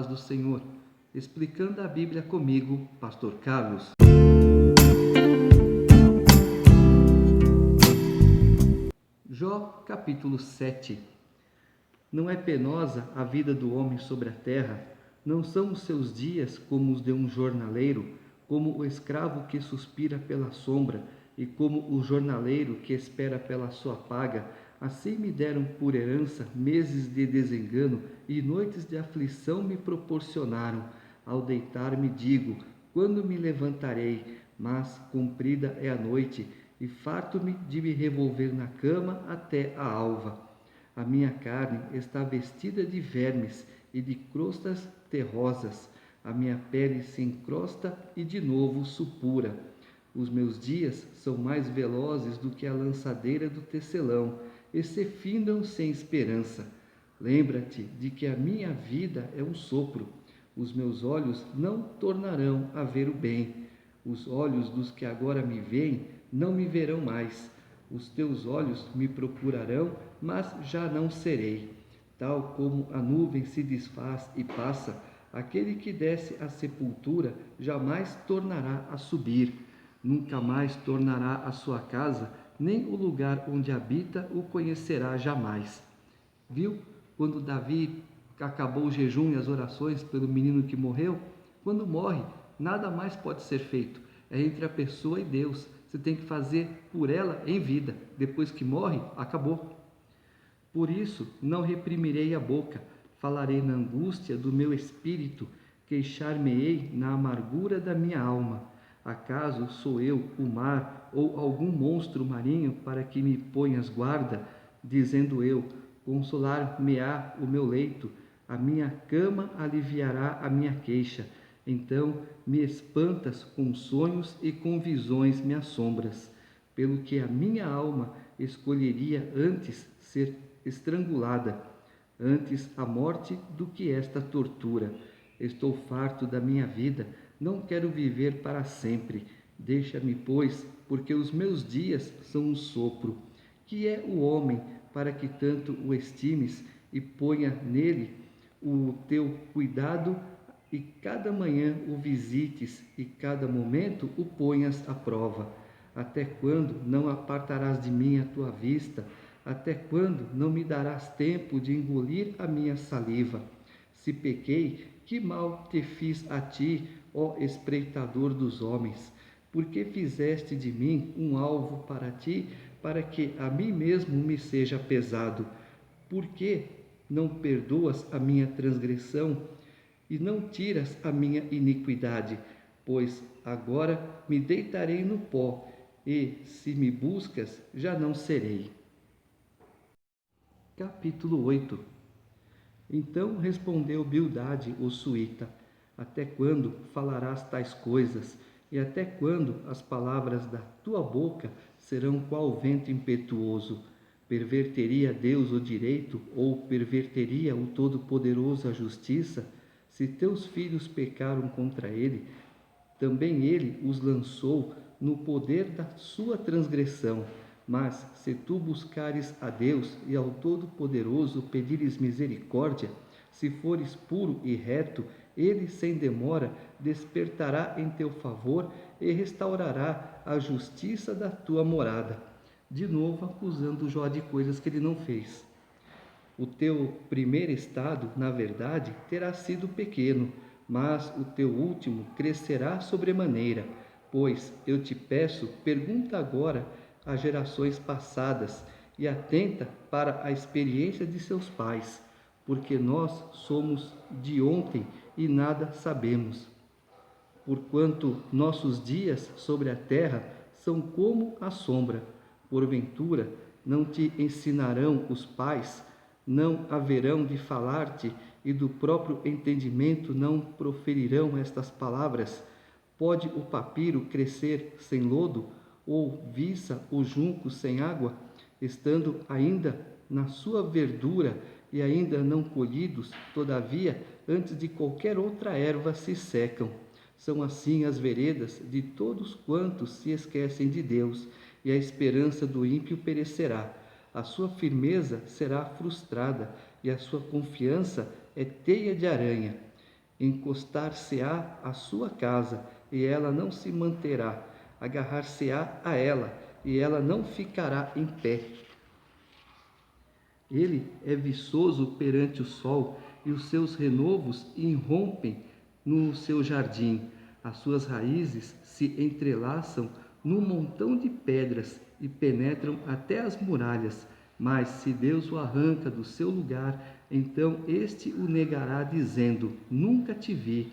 paz do Senhor. Explicando a Bíblia comigo, Pastor Carlos. Jó, capítulo 7. Não é penosa a vida do homem sobre a terra? Não são os seus dias como os de um jornaleiro, como o escravo que suspira pela sombra, e como o jornaleiro que espera pela sua paga? Assim me deram por herança meses de desengano, e noites de aflição me proporcionaram. Ao deitar-me digo, quando me levantarei? Mas comprida é a noite, e farto-me de me revolver na cama até a alva. A minha carne está vestida de vermes e de crostas terrosas. A minha pele se encrosta e de novo supura. Os meus dias são mais velozes do que a lançadeira do tecelão, e se findam sem esperança. Lembra-te de que a minha vida é um sopro. Os meus olhos não tornarão a ver o bem. Os olhos dos que agora me veem não me verão mais. Os teus olhos me procurarão, mas já não serei. Tal como a nuvem se desfaz e passa, aquele que desce à sepultura jamais tornará a subir. Nunca mais tornará à sua casa, nem o lugar onde habita o conhecerá jamais. Viu? Quando Davi acabou o jejum e as orações pelo menino que morreu, quando morre, nada mais pode ser feito. É entre a pessoa e Deus. Você tem que fazer por ela em vida. Depois que morre, acabou. Por isso, não reprimirei a boca. Falarei na angústia do meu espírito. Queixar-me-ei na amargura da minha alma. Acaso sou eu, o mar, ou algum monstro marinho para que me ponhas guarda? Dizendo eu, consolar-me-á o meu leito. A minha cama aliviará a minha queixa. Então me espantas com sonhos e com visões me assombras, pelo que a minha alma escolheria antes ser estrangulada, antes a morte do que esta tortura. Estou farto da minha vida, não quero viver para sempre. Deixa-me, pois, porque os meus dias são um sopro. Que é o homem para que tanto o estimes e ponha nele o teu cuidado, e cada manhã o visites e cada momento o ponhas à prova? Até quando não apartarás de mim a tua vista? Até quando não me darás tempo de engolir a minha saliva? Se pequei, que mal te fiz a ti, ó espreitador dos homens? Por que fizeste de mim um alvo para ti, para que a mim mesmo me seja pesado? Por que não perdoas a minha transgressão e não tiras a minha iniquidade? Pois agora me deitarei no pó, e se me buscas, já não serei. Capítulo 8. Então respondeu Bildade, o suíta: até quando falarás tais coisas? E até quando as palavras da tua boca serão qual vento impetuoso? Perverteria Deus o direito, ou perverteria o Todo-Poderoso a justiça? Se teus filhos pecaram contra ele, também ele os lançou no poder da sua transgressão. Mas se tu buscares a Deus e ao Todo-Poderoso pedires misericórdia, se fores puro e reto, ele sem demora despertará em teu favor e restaurará a justiça da tua morada. De novo acusando Jó de coisas que ele não fez. O teu primeiro estado, na verdade, terá sido pequeno, mas o teu último crescerá sobremaneira. Pois eu te peço, pergunta agora às gerações passadas e atenta para a experiência de seus pais, porque nós somos de ontem e nada sabemos. Porquanto nossos dias sobre a terra são como a sombra. Porventura, não te ensinarão os pais? Não haverão de falar-te, e do próprio entendimento não proferirão estas palavras? Pode o papiro crescer sem lodo, ou viça o junco sem água? Estando ainda na sua verdura e ainda não colhidos, todavia, antes de qualquer outra erva se secam. São assim as veredas de todos quantos se esquecem de Deus, e a esperança do ímpio perecerá. A sua firmeza será frustrada, e a sua confiança é teia de aranha. Encostar-se-á à sua casa, e ela não se manterá. Agarrar-se-á a ela, e ela não ficará em pé. Ele é viçoso perante o sol, e os seus renovos irrompem no seu jardim. As suas raízes se entrelaçam num montão de pedras e penetram até as muralhas. Mas se Deus o arranca do seu lugar, então este o negará, dizendo: Nunca te vi.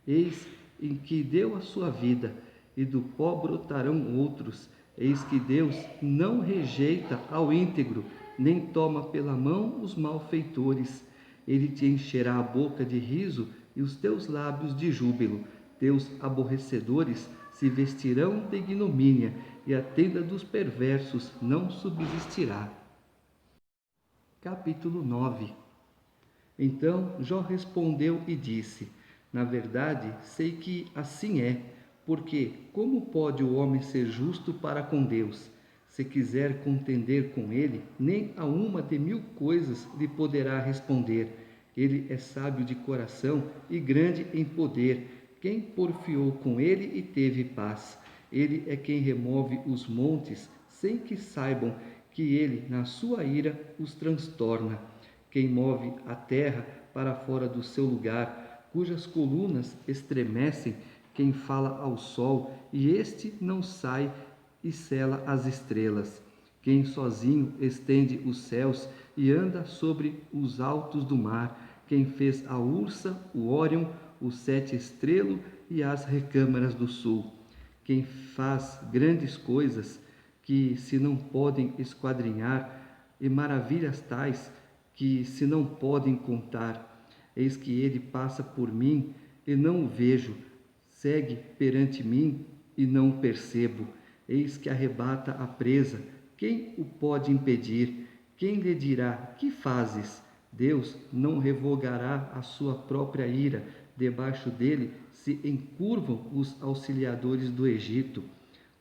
Eis em que deu a sua vida, e do pó brotarão outros. Eis que Deus não rejeita ao íntegro, nem toma pela mão os malfeitores. Ele te encherá a boca de riso e os teus lábios de júbilo. Teus aborrecedores se vestirão de ignomínia, e a tenda dos perversos não subsistirá. Capítulo 9. Então Jó respondeu e disse: Na verdade, sei que assim é, porque como pode o homem ser justo para com Deus? Se quiser contender com ele, nem a uma de 1000 coisas lhe poderá responder. Ele é sábio de coração e grande em poder. Quem porfiou com ele e teve paz? Ele é quem remove os montes, sem que saibam que ele, na sua ira, os transtorna. Quem move a terra para fora do seu lugar, cujas colunas estremecem, quem fala ao sol, e este não sai, e sela as estrelas. Quem sozinho estende os céus e anda sobre os altos do mar, quem fez a Ursa, o Órion, o Sete Estrelo e as recâmaras do sul. Quem faz grandes coisas que se não podem esquadrinhar, e maravilhas tais que se não podem contar. Eis que ele passa por mim e não o vejo, segue perante mim e não o percebo. Eis que arrebata a presa, quem o pode impedir? Quem lhe dirá: que fazes? Deus não revogará a sua própria ira, debaixo dele se encurvam os auxiliadores do Egito.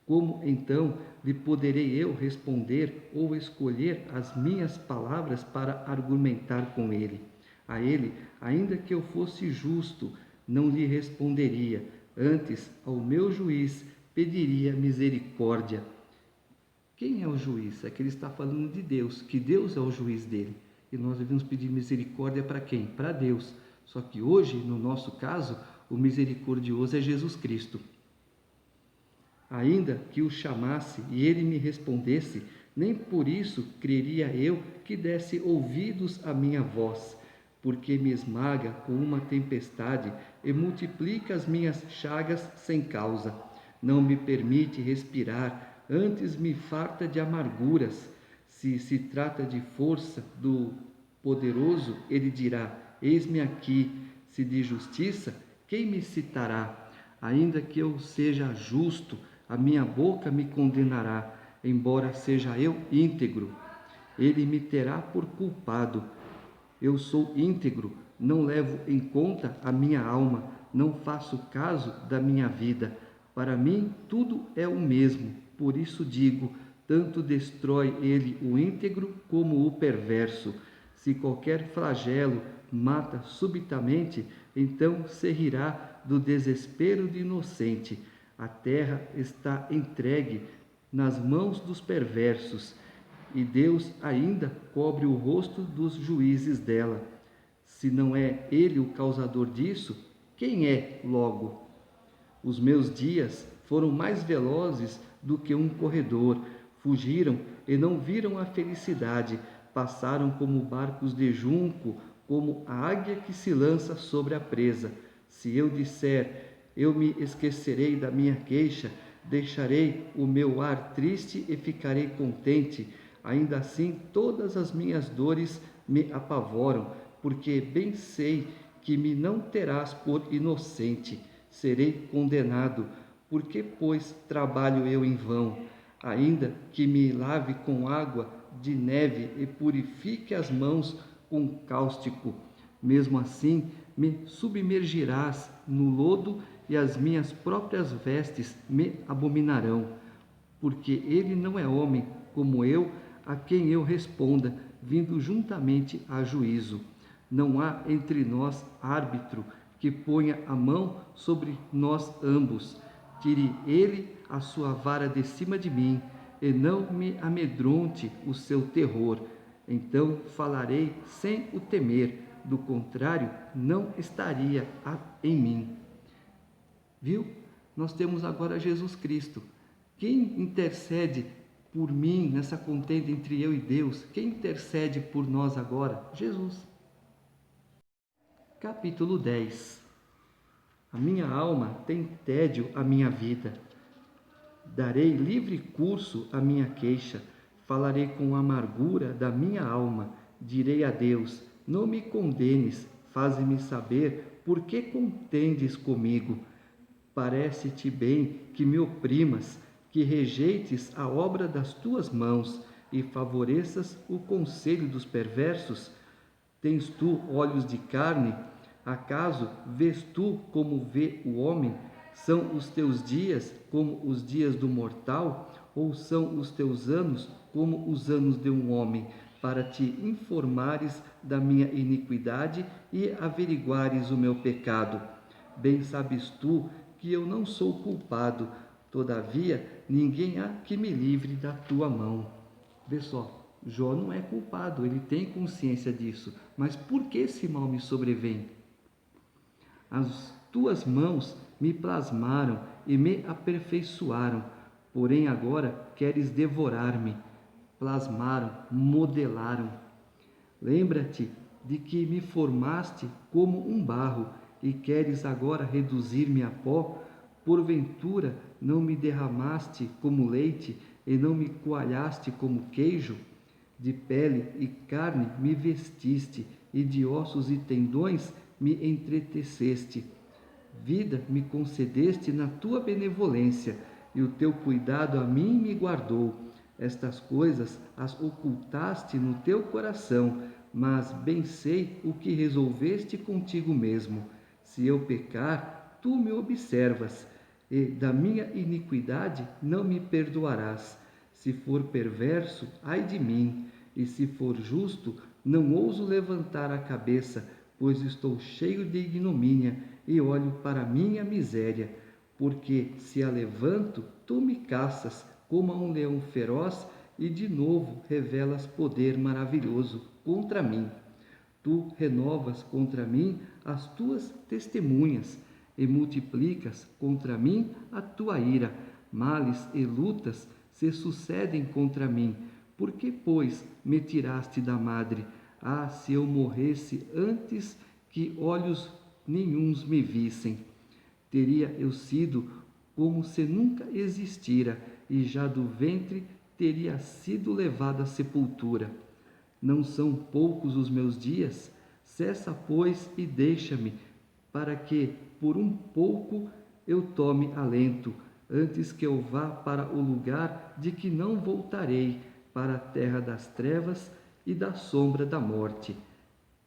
Como então lhe poderei eu responder ou escolher as minhas palavras para argumentar com ele? A ele, ainda que eu fosse justo, não lhe responderia. Antes, ao meu juiz, pediria misericórdia. Quem é o juiz? É que ele está falando de Deus, que Deus é o juiz dele. E nós devemos pedir misericórdia para quem? Para Deus. Só que hoje, no nosso caso, o misericordioso é Jesus Cristo. Ainda que o chamasse e ele me respondesse, nem por isso creria eu que desse ouvidos à minha voz, porque me esmaga com uma tempestade e multiplica as minhas chagas sem causa. Não me permite respirar, antes me farta de amarguras. Se se trata de força do poderoso, ele dirá: Eis-me aqui. Se de justiça, quem me citará? Ainda que eu seja justo, a minha boca me condenará, embora seja eu íntegro. Ele me terá por culpado. Eu sou íntegro, não levo em conta a minha alma, não faço caso da minha vida. Para mim tudo é o mesmo, por isso digo: tanto destrói ele o íntegro como o perverso. Se qualquer flagelo mata subitamente, então se rirá do desespero do inocente. A terra está entregue nas mãos dos perversos, e Deus ainda cobre o rosto dos juízes dela. Se não é ele o causador disso, quem é logo? Os meus dias foram mais velozes do que um corredor, fugiram e não viram a felicidade, passaram como barcos de junco, como a águia que se lança sobre a presa. Se eu disser: eu me esquecerei da minha queixa, deixarei o meu ar triste e ficarei contente, ainda assim todas as minhas dores me apavoram, porque bem sei que me não terás por inocente. Serei condenado, porque pois trabalho eu em vão? Ainda que me lave com água de neve e purifique as mãos com cáustico, mesmo assim me submergirás no lodo, e as minhas próprias vestes me abominarão. Porque ele não é homem como eu, a quem eu responda, vindo juntamente a juízo. Não há entre nós árbitro que ponha a mão sobre nós ambos. Tire ele a sua vara de cima de mim, e não me amedronte o seu terror. Então falarei sem o temer, do contrário, não estaria em mim. Viu? Nós temos agora Jesus Cristo. Quem intercede por mim nessa contenda entre eu e Deus? Quem intercede por nós agora? Jesus. Capítulo 10. A minha alma tem tédio à minha vida. Darei livre curso à minha queixa. Falarei com amargura da minha alma. Direi a Deus: não me condenes, faze-me saber por que contendes comigo. Parece-te bem que me oprimas, que rejeites a obra das tuas mãos e favoreças o conselho dos perversos? Tens tu olhos de carne? Acaso vês tu como vê o homem? São os teus dias como os dias do mortal? Ou são os teus anos como os anos de um homem? Para te informares da minha iniquidade e averiguares o meu pecado. Bem sabes tu que eu não sou culpado, todavia ninguém há que me livre da tua mão. Vê só, Jó não é culpado, ele tem consciência disso, mas por que esse mal me sobrevém? As tuas mãos me plasmaram e me aperfeiçoaram, porém agora queres devorar-me. Plasmaram, modelaram. Lembra-te de que me formaste como um barro e queres agora reduzir-me a pó? Porventura não me derramaste como leite e não me coalhaste como queijo? De pele e carne me vestiste e de ossos e tendões me entreteceste. Vida me concedeste na tua benevolência e o teu cuidado a mim me guardou. Estas coisas as ocultaste no teu coração, mas bem sei o que resolveste contigo mesmo. Se eu pecar, tu me observas, e da minha iniquidade não me perdoarás. Se for perverso, ai de mim, e se for justo, não ouso levantar a cabeça, pois estou cheio de ignomínia e olho para a minha miséria. Porque se a levanto, tu me caças como a um leão feroz e de novo revelas poder maravilhoso contra mim. Tu renovas contra mim as tuas testemunhas e multiplicas contra mim a tua ira. Males e lutas se sucedem contra mim. Por que, pois, me tiraste da madre? Ah, se eu morresse antes que olhos nenhuns me vissem! Teria eu sido como se nunca existira, e já do ventre teria sido levado à sepultura. Não são poucos os meus dias? Cessa, pois, e deixa-me, para que, por um pouco, eu tome alento, antes que eu vá para o lugar de que não voltarei, para a terra das trevas e da sombra da morte,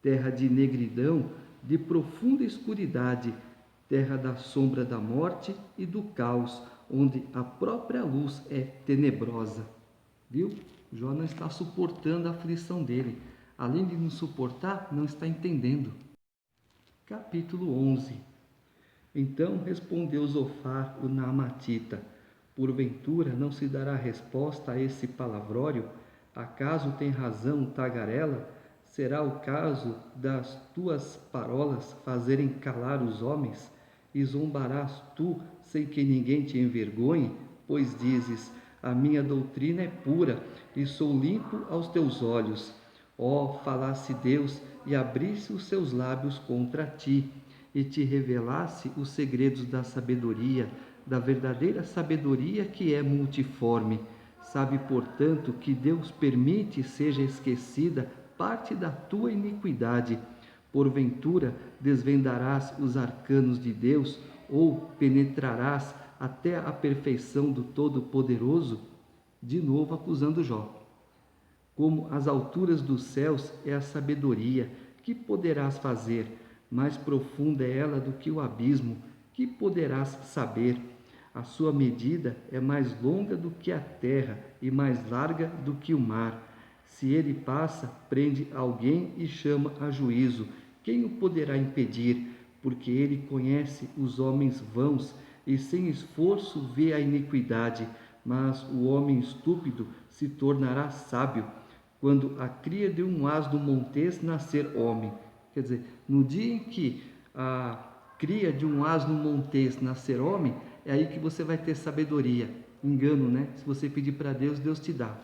terra de negridão, de profunda escuridade, terra da sombra da morte e do caos, onde a própria luz é tenebrosa. Viu? Jó não está suportando a aflição dele. Além de não suportar, não está entendendo. Capítulo 11. Então respondeu Zofar, o Naamatita: porventura não se dará resposta a esse palavrório? Acaso tem razão tagarela? Será o caso das tuas parolas fazerem calar os homens? E zombarás tu sem que ninguém te envergonhe? Pois dizes: a minha doutrina é pura e sou limpo aos teus olhos. Ó, falasse Deus e abrisse os seus lábios contra ti, e te revelasse os segredos da sabedoria, da verdadeira sabedoria que é multiforme. Sabe, portanto, que Deus permite seja esquecida parte da tua iniquidade. Porventura desvendarás os arcanos de Deus, ou penetrarás até a perfeição do Todo-Poderoso? De novo acusando Jó. Como as alturas dos céus é a sabedoria, que poderás fazer? Mais profunda é ela do que o abismo, que poderás saber? A sua medida é mais longa do que a terra e mais larga do que o mar. Se ele passa, prende alguém e chama a juízo. Quem o poderá impedir? porque ele conhece os homens vãos e sem esforço vê a iniquidade, mas o homem estúpido se tornará sábio quando a cria de um asno montês nascer homem. Quer dizer, no dia em que a cria de um asno montês nascer homem, é aí que você vai ter sabedoria. Engano, né? Se você pedir para Deus, Deus te dá.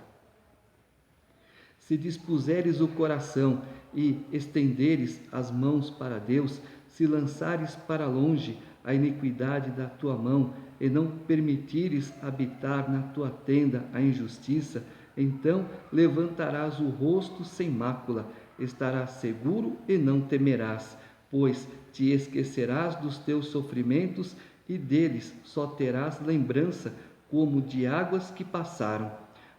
Se dispuseres o coração e estenderes as mãos para Deus, se lançares para longe a iniquidade da tua mão e não permitires habitar na tua tenda a injustiça, então levantarás o rosto sem mácula, estarás seguro e não temerás, pois te esquecerás dos teus sofrimentos e deles só terás lembrança como de águas que passaram.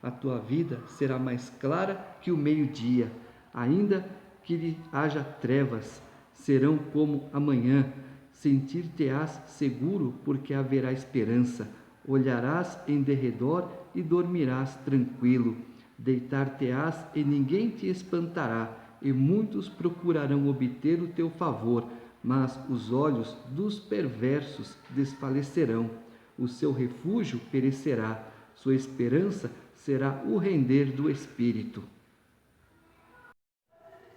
A tua vida será mais clara que o meio-dia, ainda que lhe haja trevas, serão como amanhã. Sentir-te-ás seguro, porque haverá esperança. Olharás em derredor e dormirás tranquilo. Deitar-te-ás e ninguém te espantará, e muitos procurarão obter o teu favor, mas os olhos dos perversos desfalecerão. O seu refúgio perecerá, sua esperança será o render do espírito.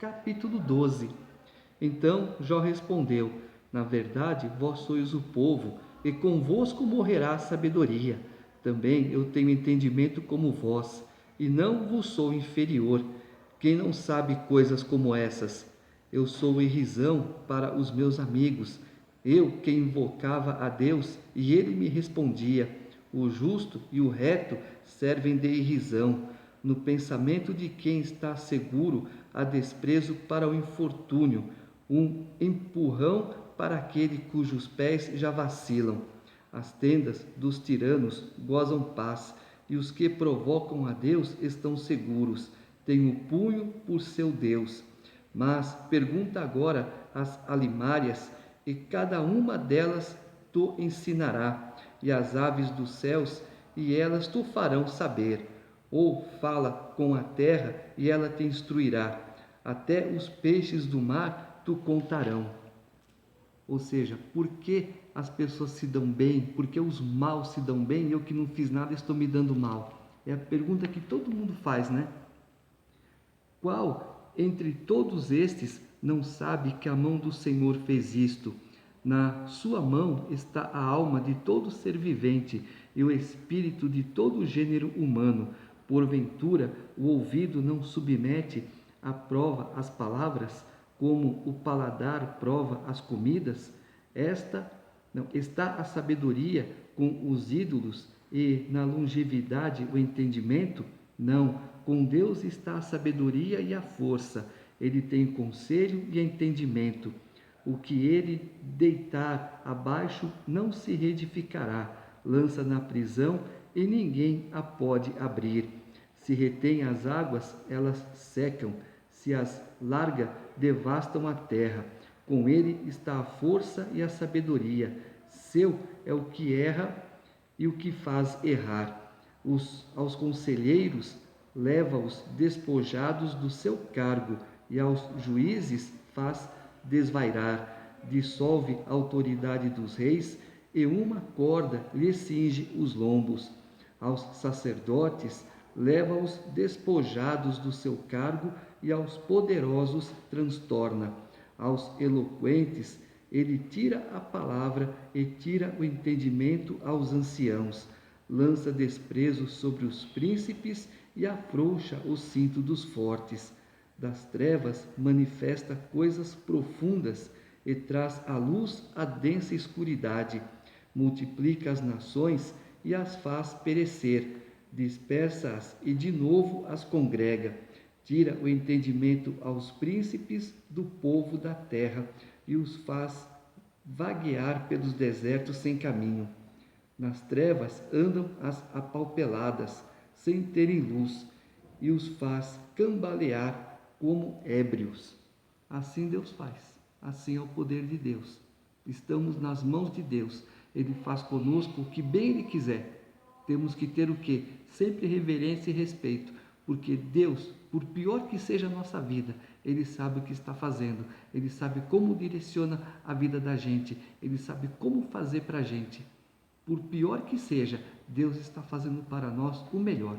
Capítulo 12. Então Jó respondeu: na verdade, vós sois o povo, e convosco morrerá a sabedoria. Também eu tenho entendimento como vós, e não vos sou inferior. Quem não sabe coisas como essas? Eu sou irrisão para os meus amigos. Eu que invocava a Deus, e ele me respondia. O justo e o reto servem de irrisão. No pensamento de quem está seguro, há desprezo para o infortúnio, um empurrão para aquele cujos pés já vacilam. As tendas dos tiranos gozam paz, e os que provocam a Deus estão seguros. Têm o punho por seu Deus. Mas pergunta agora às alimárias, e cada uma delas tu ensinará, e as aves dos céus, e elas tu farão saber. Ou fala com a terra, e ela te instruirá. Até os peixes do mar tu contarão. Ou seja, por que as pessoas se dão bem? Por que os maus se dão bem e eu que não fiz nada estou me dando mal? É a pergunta que todo mundo faz, né? Qual entre todos estes não sabe que a mão do Senhor fez isto? Na sua mão está a alma de todo ser vivente e o espírito de todo gênero humano. Porventura, o ouvido não submete à prova as palavras, como o paladar prova as comidas? Está a sabedoria com os ídolos e na longevidade o entendimento? Não, com Deus está a sabedoria e a força. Ele tem conselho e entendimento. O que ele deitar abaixo não se reedificará. Lança na prisão e ninguém a pode abrir. Se retém as águas, elas secam. Se as larga, devastam a terra. Com ele está a força e a sabedoria. Seu é o que erra e o que faz errar. Aos conselheiros leva-os despojados do seu cargo, e aos juízes faz desvairar. Dissolve a autoridade dos reis, e uma corda lhe cinge os lombos. Aos sacerdotes leva-os despojados do seu cargo, e aos poderosos transtorna. Aos eloquentes ele tira a palavra e tira o entendimento aos anciãos. Lança desprezo sobre os príncipes e afrouxa o cinto dos fortes. Das trevas manifesta coisas profundas e traz à luz a densa escuridade. Multiplica as nações e as faz perecer. Dispersa-as e de novo as congrega. Tira o entendimento aos príncipes do povo da terra e os faz vaguear pelos desertos sem caminho. Nas trevas andam as apalpeladas, sem terem luz, e os faz cambalear como ébrios. Assim Deus faz, assim é o poder de Deus. Estamos nas mãos de Deus, Ele faz conosco o que bem Ele quiser. Temos que ter o quê? Sempre reverência e respeito, porque Deus por pior que seja a nossa vida, Ele sabe o que está fazendo, Ele sabe como direciona a vida da gente, Ele sabe como fazer para a gente. Por pior que seja, Deus está fazendo para nós o melhor.